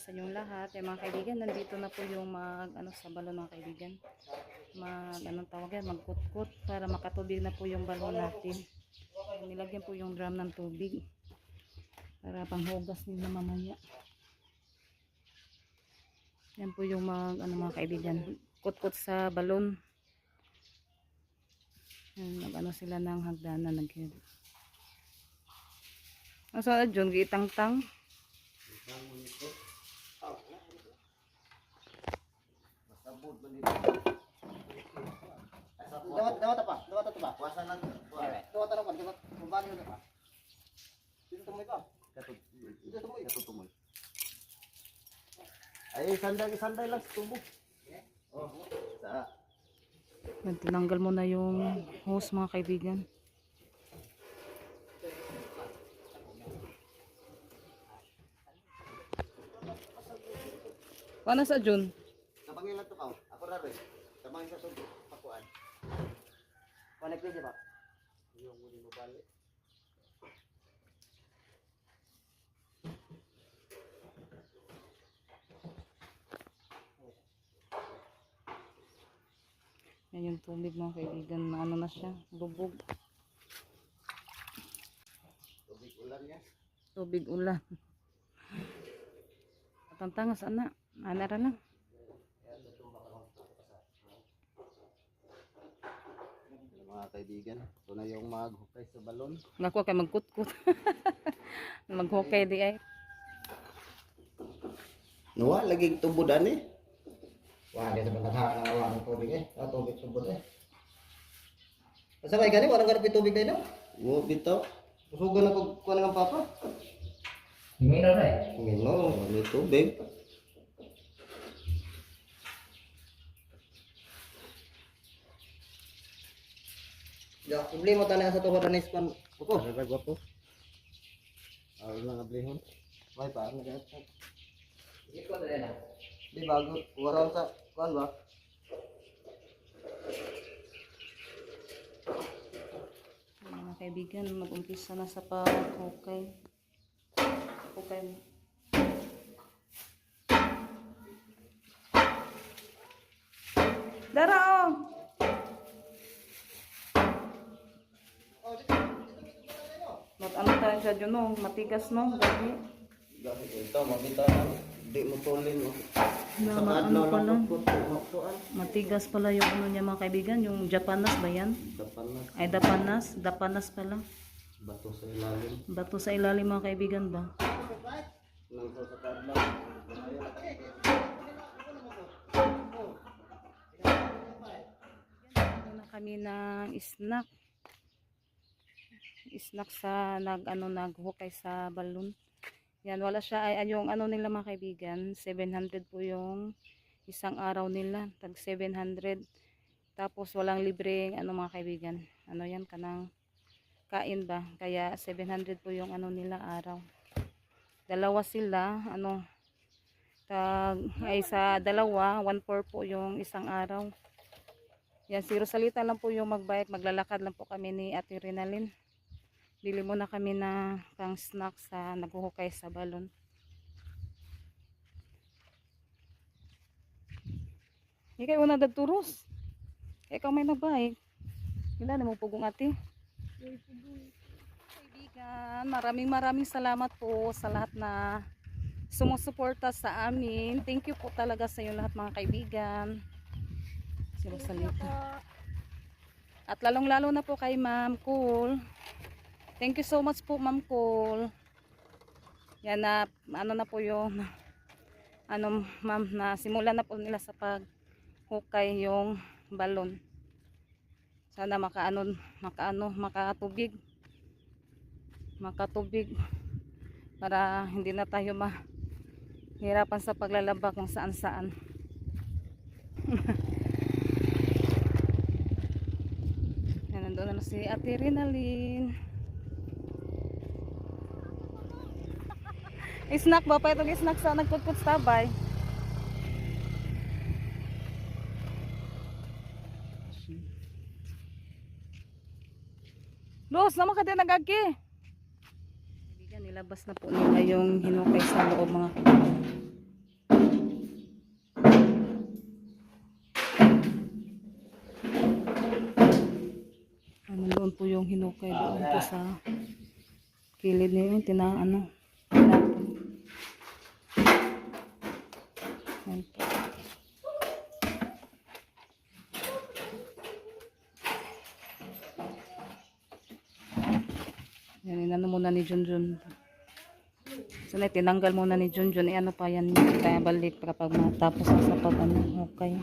sa inyong lahat. Mga kaibigan, nandito na po yung sa balon mga kaibigan. Tawag yan, magkutkot para makatubig na po yung balon natin. Nilagyan po yung drum ng tubig para panghugas nila mamaya. Yan po yung mga kaibigan. Kutkot sa balon. Sila ng hagdanan nag-head. Ang sa dyan, giitang-tang. Dawat apa? Puasa lang. Dawat apa? Dawat kumbali na pa. Dito tumoy pa. Katutumoy. Ay, sanday lang sa tubo. Oh, sa. Tinanggal mo na yung hose mga kaibigan. Paano sa Jun? Napangilan to ka. Ako ra rin. Tamang sa tubo. Pakuan. Connect din ba? Yung muli mo balik. Yan yung tubig mga kaibigan. Ano na siya? Lubog. Tubig ulan niya. Tubig ulan. Tantangas anak. Anara lang. Mga kaibigan, ito na yung maghukay sa balon. Nakuha kay magkutkut. Maghukay di ay. Nuwa, laging tubudan eh. Wah, dia sebentar hawa ng tubig eh. Tubig tubod eh. Kasabay gani, walang ganap yung tubig na ino? Oo, bitaw. Usugan na kuha ng papa. Minor na eh. Minor, may tubig. Ya, problema tayo sa tuhod na ispan. Opo. Ano gwapo? Ano lang ablihon? May pa ano ganito? Hindi ko na na. Di bago, waran sa kuan ba? Mga kaibigan, mag-umpisa na sa paghukay. Hukay mo. Dara oh! Ano tayo siya dyan no? Matigas no? Gagi. Gagi ito, mabita di mo tulin mo. Ano pala? Matigas pala yung ano niya mga kaibigan. Yung Japanas ba yan? Dapanas. Ay Dapanas. Dapanas pala. Bato sa ilalim. Bato sa ilalim mga kaibigan ba? Nang sa kadlaw. Ano na kami ng snack. Snack sa naghukay sa balon. Yan, wala siya ay yung ano nila mga kaibigan, 700 po yung isang araw nila, tag 700. Tapos walang libreng mga kaibigan. Ano yan kanang kain ba? Kaya 700 po yung nila araw. Dalawa sila, ay sa dalawa, 1/4 po yung isang araw. Yan, si Rosalita lang po yung magbayad, maglalakad lang po kami ni Ate Rinalyn. Bili muna kami na pang snack sa naghuhukay sa balon. Ikaw una dagturos. Ikaw may nagbayad. Kila na mo pugong ate. Kaibigan, maraming salamat po sa lahat na sumusuporta sa amin. Thank you po talaga sa inyo lahat mga kaibigan. Si Rosalita. At lalong-lalo na po kay Ma'am Cool. Thank you so much po Ma'am Cool. Yan na na po yung ma'am na simulan na po nila sa paghukay yung balon. Sana makatubig para hindi na tayo mahirapan sa paglalaba kung saan-saan. Yan, nandun na si Ate Rinalyn. Snack ba pa itong snack sa nagkutkut sa tabay? Los, naman ka din nagagi. Kaibigan, nilabas na po nila yung hinukay sa loob mga kaibigan. Doon po yung hinukay doon po sa kilid niya yung tinapon. Yan po. Yan, inano muna ni Junjun. So, tinanggal muna ni Junjun. Ano pa yan, tayo balik kapag matapos na sa pag okay.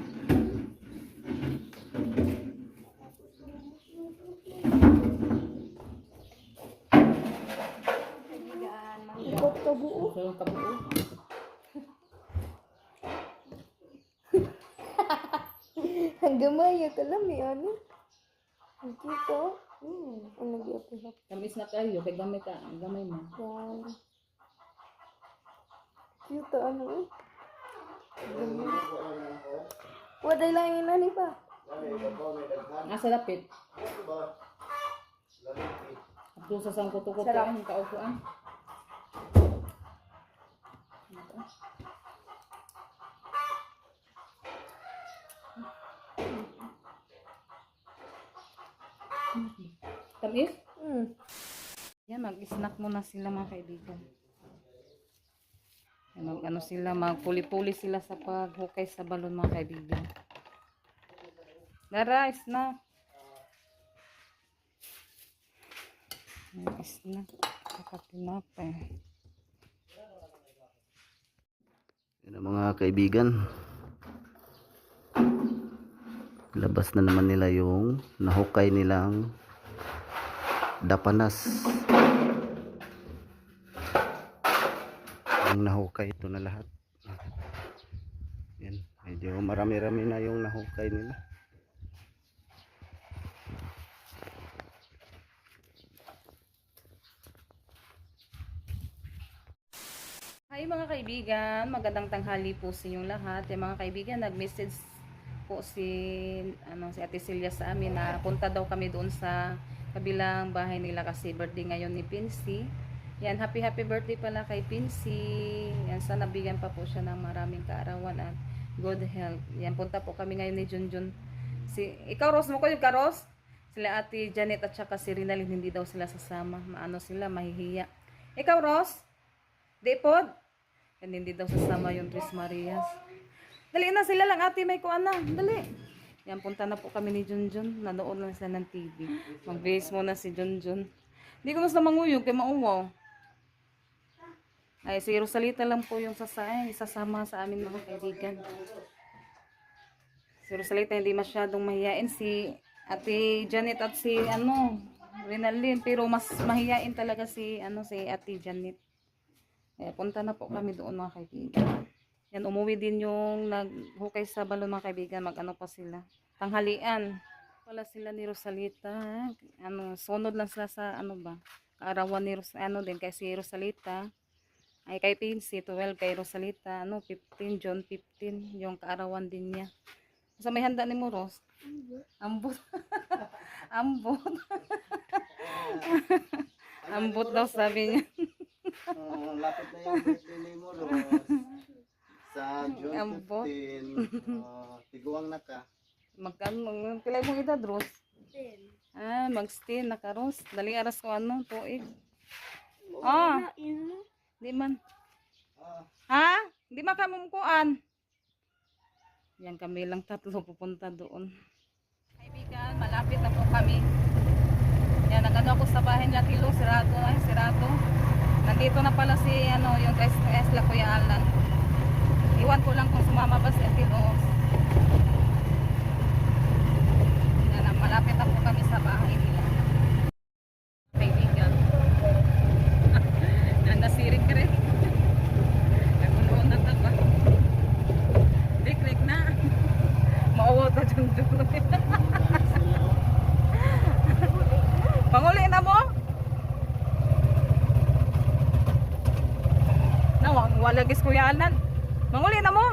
Ang gamay, kalam eh, ano? Ang kita. Ang nag-iapihap. Tamis na kayo, kay gamay ka, gamay mo. Yan. Cute, ano eh. Gamay. Waday lang yung nani pa. Nasa lapit. At sa sang kuto-kuto ang kaupuan. Tamis? Yan, mag-snack muna sila mga kaibigan. Yan, ano sila, magpuli-puli sila sa paghukay sa balon mga kaibigan. Dara, snack. Snack. Nakatinapay. Yan ang mga kaibigan. Labas na naman nila yung nahukay nilang dapanas. Ang nahukay ito na lahat. Yan, medyo marami-rami na yung nahukay nila. Hi mga kaibigan, magandang tanghali po sa inyong lahat. Yung mga kaibigan, nag-message po si Ate Celia sa amin na punta daw kami doon sa kabilang bahay nila kasi birthday ngayon ni Pincy. Yan, happy birthday pala kay Pincy. Yan, sana bigyan pa po siya ng maraming kaarawan at good health. Yan, punta po kami ngayon ni Junjun. Ikaw Ros, mo ko yung karos? Sila Ate Janet at saka si Rinalyn, hindi daw sila sasama. Maano sila, mahihiya. Ikaw Ros? Di pod? Yan, hindi daw sasama yung Tres Marias. Dali na sila lang ate, may kuan na. Dali. Yan, punta na po kami ni Junjun. Nanood lang sila ng TV. Mag-base muna si Junjun. Hindi ko mas na manguyog kay mauwaw. Ay, si Rosalita lang po yung sasama sa amin mga kaibigan. Si Rosalita hindi masyadong mahiyain. Si Ate Janet at si Rinalyn. Pero mas mahiyain talaga si Ate Janet. Eh, punta na po kami doon mga kaibigan. Yan, umuwi din yung naghukay sa balon mga kaibigan. Mag-ano pa sila. Tanghalian. Wala sila ni Rosalita. Sunod lang sila sa kaarawan ni din kay si Rosalita. Ay kay Pincy, 12 kay Rosalita. 15, John 15. Yung kaarawan din niya. Sa may handa ni mo, Ros? Ambot. Ambot. Ambot daw sabi niya. Lapit na yung birthday ni mo, Ros. Sa June 15, tiguang na ka. Pilay mong edad, Ros? 10. Mag-10 na ka, Ros. Dali aras ko tuig. Di man. Ha? Di makamumkuan. Yan kami lang tatlo pupunta doon. Kaibigan, malapit na po kami. Yan, nagano ako sa bahay niya, Tilo, Sirato. Nandito na pala si yung Tesla Kuya Alan. Iwan ko lang kung sumama ba si Tilo. Yan, malapit na po kami sa bahay nila. Kaibigan. Nasirig ka rin. Naguloon na ba? Dik na. Mauwaw ta dyan dulo. Panguli na mo? Walagis Kuya Alan. Manguli na mo?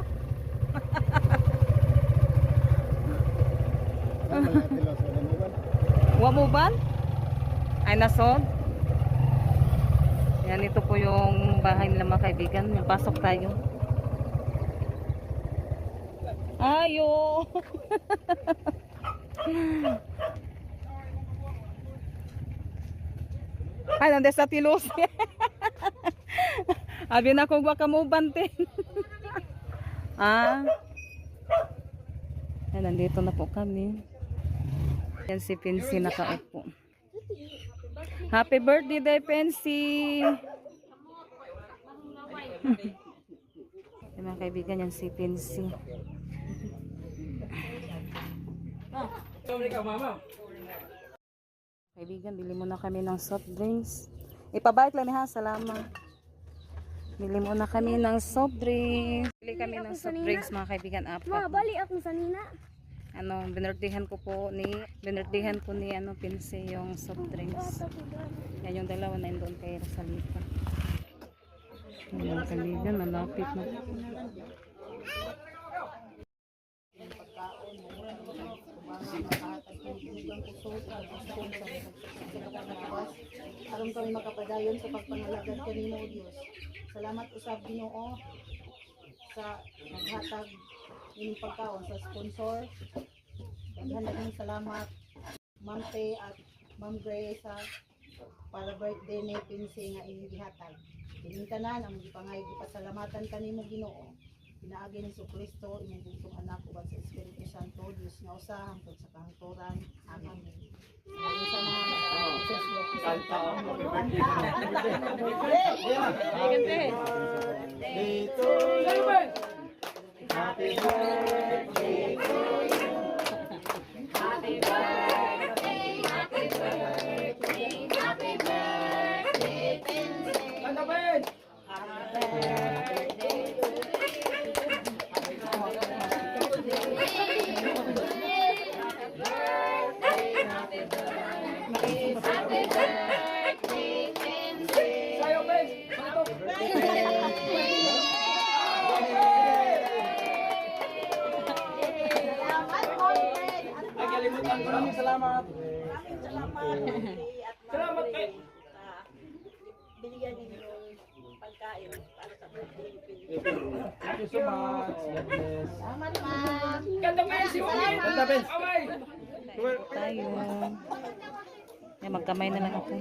Wa mo ban? Ay nasod? Yan, ito po yung bahay nila mga kaibigan. May pasok tayo. Ayo! Ay, nande sa tilos. Abi na kung waka mo bante. Ah. Ay, nandito na po kami. Yan si Pinsi nakaupo. Happy birthday day, Pinsi! Yung mga kaibigan, yan si Pinsi. Kaibigan, bili muna kami ng soft drinks. Ipabalik lang ha, salamat. Bili muna kami ng soft drinks. Bili kami ng soft drinks mga kaibigan, Ma, apat. bali ako sa nina. Ano, binirdihan ko ni ano, Pinsi yung soft drinks. Yan yung dalawa na doon kay Rosalita. Yan mga kaibigan, malapit na. Aron kami makapadayon sa pagpangalagad kanimo o Dios. Salamat usab Ginoo sa naghatag ining pagkaon sa sponsor. Daghan salamat Ma'am Te at Ma'am Grace para birthday ni Pinsi nga inyong gihatag. Ining tanan ang gipangay gipasalamatan kanimo Ginoo. Pinaagi ni Kristo inyong bugtong anak uban sa Espiritu Santo Dios nga usa hangtod sa kahangturan. Amen. Salamat sa mga Maraming salamat. Salamat kay binigyan ninyo pagkain para sa birthday ni Pinsi. Thank you so much. God bless. Salamat ma'am. Ganda, Pins. Tayo. Yan, magkamay na lang ako.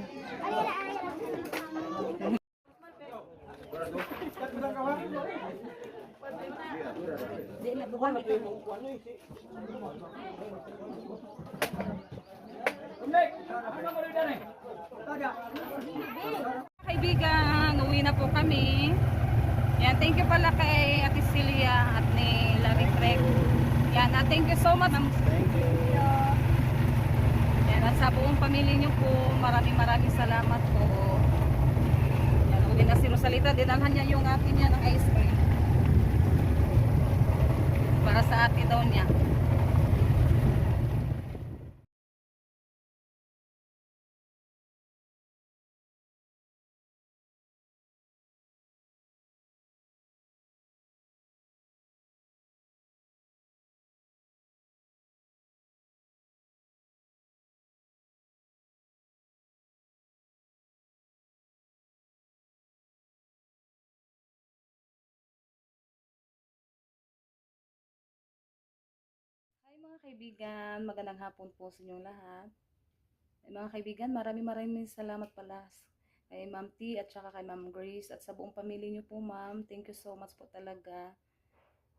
Kaibigan, uwi na po kami. Yan, thank you pala kay Ate Celia at ni Larry Craig. Yan, thank you so much. Thank you. Yan, at sa buong pamilya niyo po, maraming salamat po. Yan, uwi na si Rosalita, dinalhan niya yung ate niya ng ice cream. Para sa ate daw niya. Hi mga kaibigan, magandang hapon po sa inyong lahat. Mga kaibigan, maraming salamat pala kay Ma'am T at saka kay Ma'am Grace at sa buong pamilya niyo po, Ma'am. Thank you so much po talaga.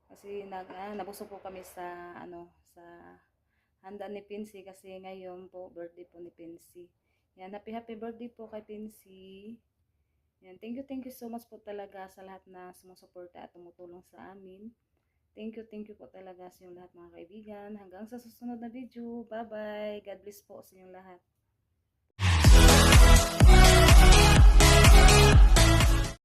Kasi nabusog po kami sa sa handa ni Pinsi kasi ngayon po birthday po ni Pinsi. Yan, happy birthday po kay Pinsi. Yan, thank you so much po talaga sa lahat na sumusuporta at tumutulong sa amin. Thank you po talaga sa inyong lahat mga kaibigan. Hanggang sa susunod na video. Bye-bye. God bless po sa inyong lahat.